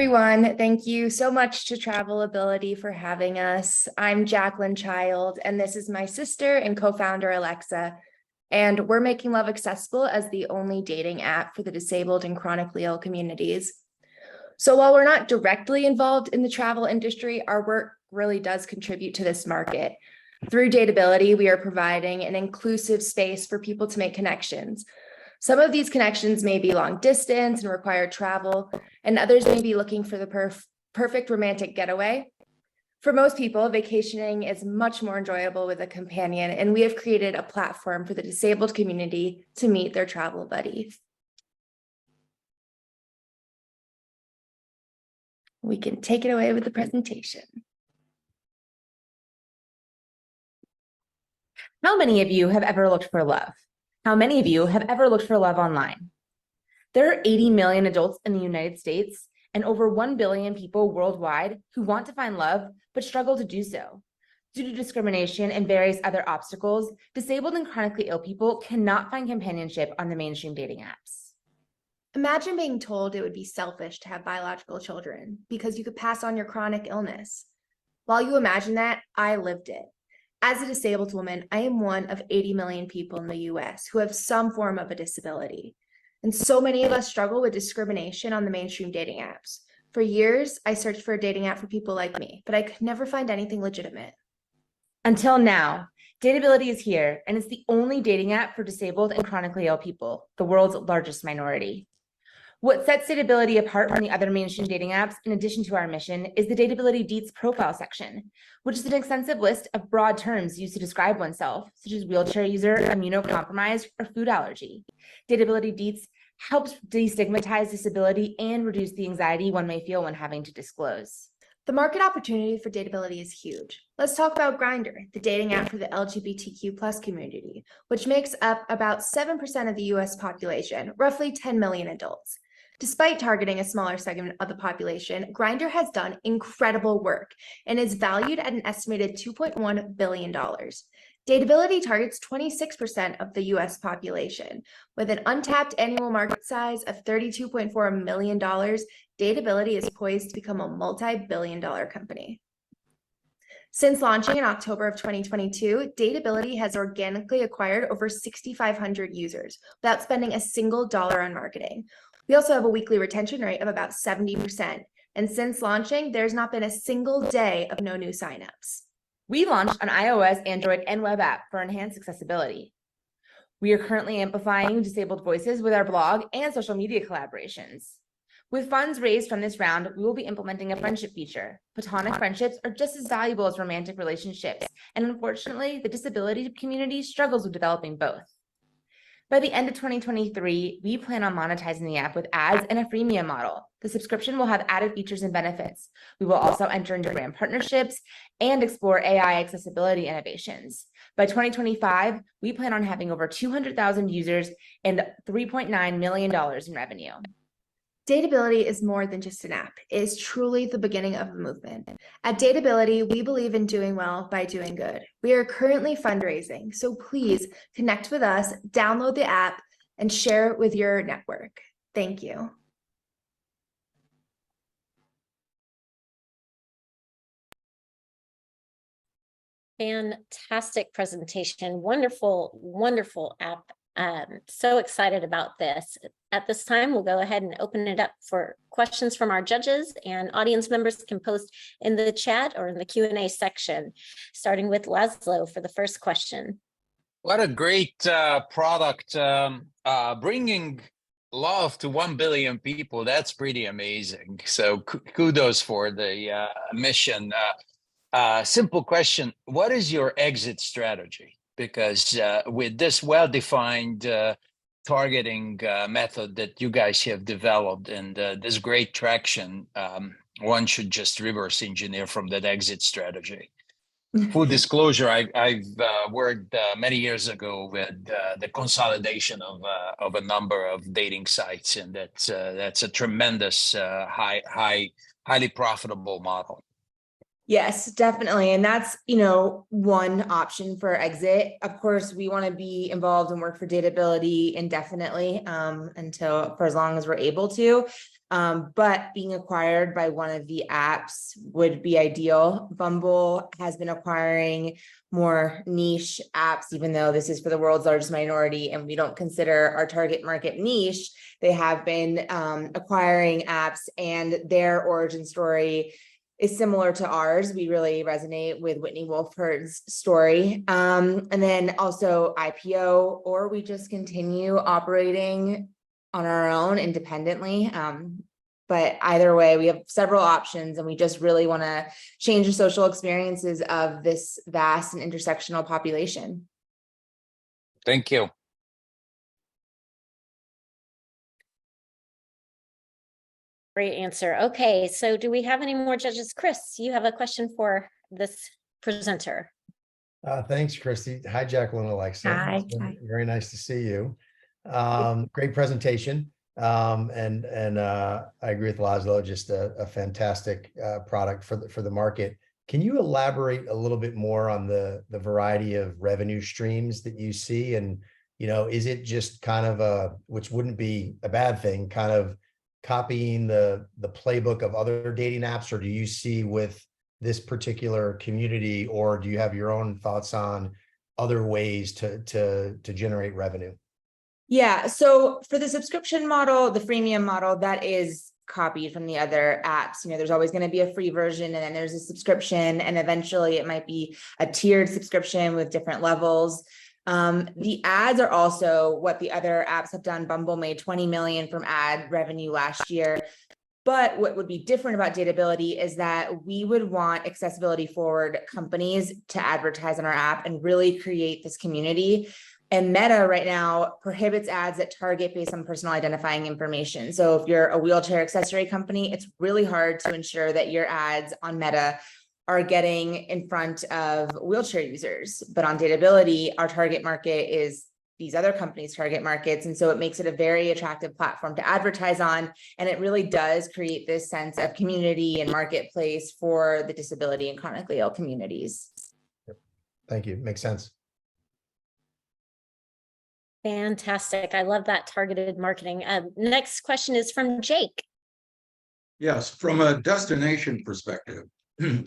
everyone. Thank you so much to Travelability for having us. I'm Jacqueline Child, and this is my sister and co-founder, Alexa. And we're making love accessible as the only dating app for the disabled and chronically ill communities. So while we're not directly involved in the travel industry, our work really does contribute to this market. Through Dateability, we are providing an inclusive space for people to make connections. Some of these connections may be long distance and require travel, and others may be looking for the perfect romantic getaway. For most people, vacationing is much more enjoyable with a companion, and we have created a platform for the disabled community to meet their travel buddy. We can take it away with the presentation. How many of you have ever looked for love? How many of you have ever looked for love online? There are 80 million adults in the United States and over 1 billion people worldwide who want to find love but struggle to do so. Due to discrimination and various other obstacles, disabled and chronically ill people cannot find companionship on the mainstream dating apps. Imagine being told it would be selfish to have biological children because you could pass on your chronic illness. While you imagine that, I lived it. As a disabled woman, I am one of 80 million people in the US who have some form of a disability. And so many of us struggle with discrimination on the mainstream dating apps. For years, I searched for a dating app for people like me, but I could never find anything legitimate. Until now, Dateability is here, and it's the only dating app for disabled and chronically ill people, the world's largest minority. What sets Dateability apart from the other mainstream dating apps, in addition to our mission, is the Dateability Deets profile section, which is an extensive list of broad terms used to describe oneself, such as wheelchair user, immunocompromised, or food allergy. Dateability Deets helps destigmatize disability and reduce the anxiety one may feel when having to disclose. The market opportunity for Dateability is huge. Let's talk about Grindr, the dating app for the LGBTQ+ community, which makes up about 7% of the US population, roughly 10 million adults. Despite targeting a smaller segment of the population, Grindr has done incredible work and is valued at an estimated $2.1 billion. Dateability targets 26% of the US population. With an untapped annual market size of $32.4 million, Dateability is poised to become a multi-billion-dollar company. Since launching in October of 2022, Dateability has organically acquired over 6,500 users without spending a single dollar on marketing. We also have a weekly retention rate of about 70%. And since launching, there's not been a single day of no new signups. We launched on iOS, Android, and web app for enhanced accessibility. We are currently amplifying disabled voices with our blog and social media collaborations. With funds raised from this round, we will be implementing a friendship feature. Platonic friendships are just as valuable as romantic relationships, and unfortunately, the disability community struggles with developing both. By the end of 2023, we plan on monetizing the app with ads and a freemium model. The subscription will have added features and benefits. We will also enter into brand partnerships and explore AI accessibility innovations. By 2025, we plan on having over 200,000 users and $3.9 million in revenue. Dateability is more than just an app. It is truly the beginning of a movement. At Dateability, we believe in doing well by doing good. We are currently fundraising, so please connect with us, download the app, and share it with your network. Thank you. Fantastic presentation. Wonderful, wonderful app. So excited about this. At this time, we'll go ahead and open it up for questions from our judges, and audience members can post in the chat or in the Q&A section, starting with Laszlo for the first question. What a great product, bringing love to 1 billion people. That's pretty amazing. So kudos for the mission. Simple question, what is your exit strategy? Because with this well-defined targeting method that you guys have developed and this great traction, one should just reverse engineer from that exit strategy. Full disclosure, I've worked many years ago with the consolidation of a number of dating sites, and that's a tremendous, highly profitable model. Yes, definitely. And that's, one option for exit. Of course, we want to be involved and work for Dateability indefinitely, for as long as we're able to. But being acquired by one of the apps would be ideal. Bumble has been acquiring more niche apps, even though this is for the world's largest minority and we don't consider our target market niche. They have been acquiring apps, and their origin story is similar to ours. We really resonate with Whitney Wolford's story. And then also IPO, or we just continue operating on our own independently. But either way, we have several options, and we just really want to change the social experiences of this vast and intersectional population. Thank you. Great answer. Okay, so do we have any more judges? Chris, you have a question for this presenter. Thanks, Christy. Hi, Jacqueline Alexa. Hi. Very nice to see you. Great presentation. I agree with Laszlo, just a fantastic product for the market. Can you elaborate a little bit more on the variety of revenue streams that you see? And, is it just kind of which wouldn't be a bad thing, kind of copying the playbook of other dating apps, or do you see with this particular community, or do you have your own thoughts on other ways to generate revenue? Yeah, so for the subscription model, the freemium model, that is copied from the other apps. There's always going to be a free version, and then there's a subscription, and eventually it might be a tiered subscription with different levels. The ads are also what the other apps have done. Bumble made 20 million from ad revenue last year. But what would be different about Dateability is that we would want accessibility forward companies to advertise on our app and really create this community. And Meta right now prohibits ads that target based on personal identifying information. So if you're a wheelchair accessory company, it's really hard to ensure that your ads on Meta are getting in front of wheelchair users. But on Dateability, our target market is these other companies' target markets. And so it makes it a very attractive platform to advertise on. And it really does create this sense of community and marketplace for the disability and chronically ill communities. Thank you. Makes sense. Fantastic. I love that targeted marketing. Next question is from Jake. Yes, from a destination perspective,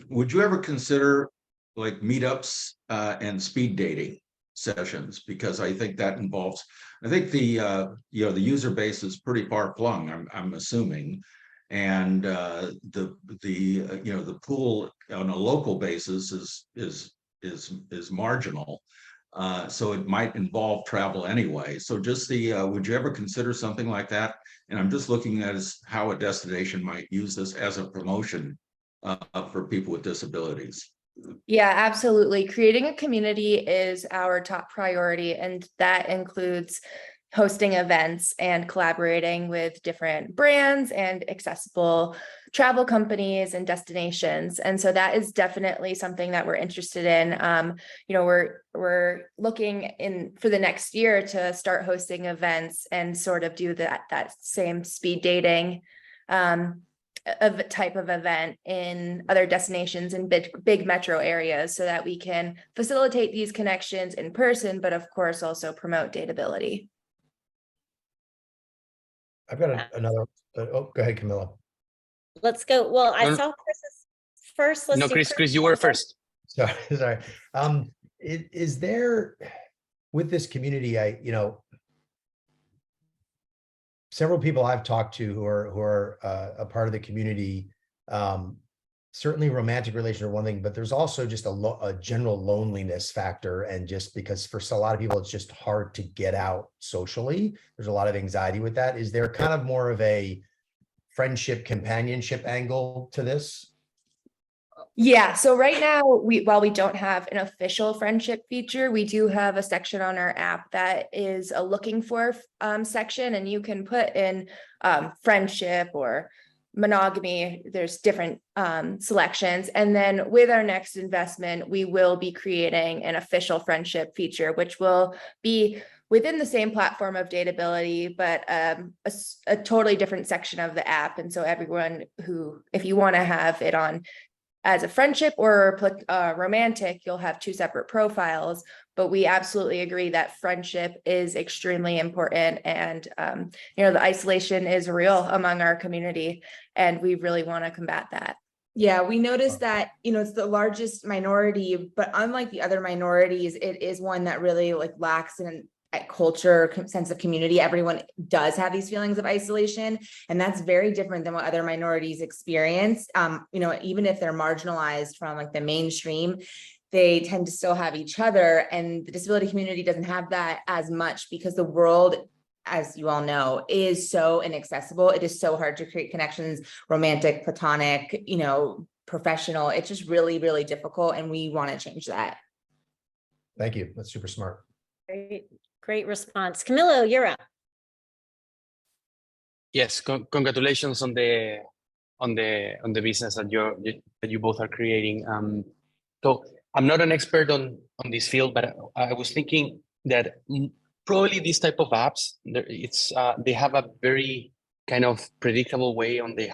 would you ever consider like meetups and speed dating sessions? Because I think that involves, I think the user base is pretty far flung, I'm assuming, and the pool on a local basis is marginal. So it might involve travel anyway. So just would you ever consider something like that? And I'm just looking at how a destination might use this as a promotion for people with disabilities. Yeah, absolutely. Creating a community is our top priority, and that includes hosting events and collaborating with different brands and accessible travel companies and destinations. And so that is definitely something that we're interested in. We're looking for the next year to start hosting events and sort of do that same speed dating of type of event in other destinations in big metro areas, so that we can facilitate these connections in person, but of course also promote Dateability. I've got another. Oh, go ahead, Camilla. Let's go. Well, I saw Chris's first. Let's No, do Chris, you were first. Sorry. Is there, with this community, several people I've talked to who are a part of the community, certainly romantic relation are one thing, but there's also just a general loneliness factor. And just because for a lot of people, it's just hard to get out socially. There's a lot of anxiety with that. Is there kind of more of a friendship, companionship angle to this? Yeah, so right now, while we don't have an official friendship feature, we do have a section on our app that is a looking for section, and you can put in friendship or monogamy. There's different selections. And then with our next investment, we will be creating an official friendship feature, which will be within the same platform of Dateability, but a totally different section of the app. And so everyone if you want to have it on as a friendship or romantic, you'll have two separate profiles. But we absolutely agree that friendship is extremely important. And, the isolation is real among our community, and we really want to combat that. Yeah, we noticed that, it's the largest minority, but unlike the other minorities, it is one that really lacks in a culture, sense of community. Everyone does have these feelings of isolation, and that's very different than what other minorities experience. Even if they're marginalized from the mainstream, they tend to still have each other, and the disability community doesn't have that as much because the world, as you all know, is so inaccessible. It is so hard to create connections, romantic, platonic, professional. It's just really, really difficult. And we want to change that. Thank you. That's super smart. Great response. Camilo, you're up. Yes, congratulations on the business that you both are creating. So I'm not an expert on this field, but I was thinking that probably these type of apps, they have a very kind of predictable way on their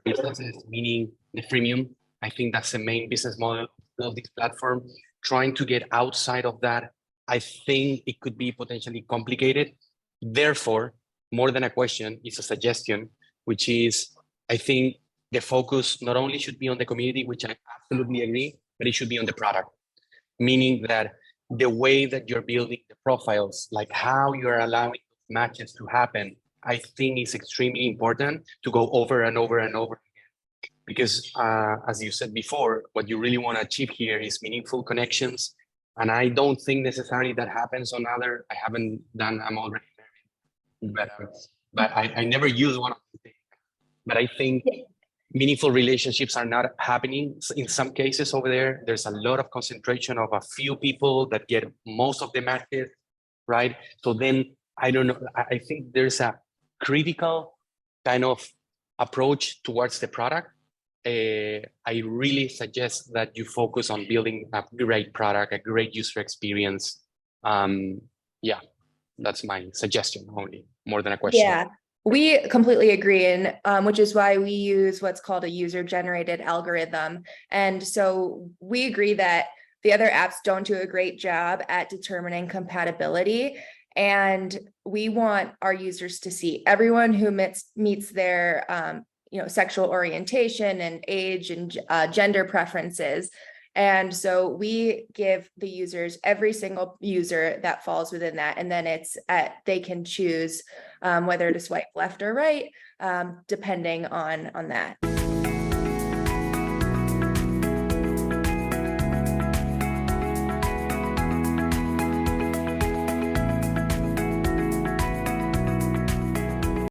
businesses, meaning the freemium. I think that's the main business model of this platform. Trying to get outside of that, I think it could be potentially complicated. Therefore, more than a question, it's a suggestion, which is, I think the focus not only should be on the community, which I absolutely agree, but it should be on the product. Meaning that the way that you're building the profiles, like how you're allowing matches to happen, I think is extremely important to go over and over and over again. Because as you said before, what you really want to achieve here is meaningful connections. And I don't think necessarily that happens on other, I'm already married, but I never use one of the things. But I think meaningful relationships are not happening in some cases over there. There's a lot of concentration of a few people that get most of the market, right? So then, I don't know, I think there's a critical kind of approach towards the product. I really suggest that you focus on building a great product, a great user experience. Yeah, that's my suggestion only, more than a question. Yeah. We completely agree, and which is why we use what's called a user-generated algorithm. And so we agree that the other apps don't do a great job at determining compatibility. And we want our users to see everyone who meets their sexual orientation and age and gender preferences. And so we give the users every single user that falls within that. And then they can choose whether to swipe left or right, depending on that.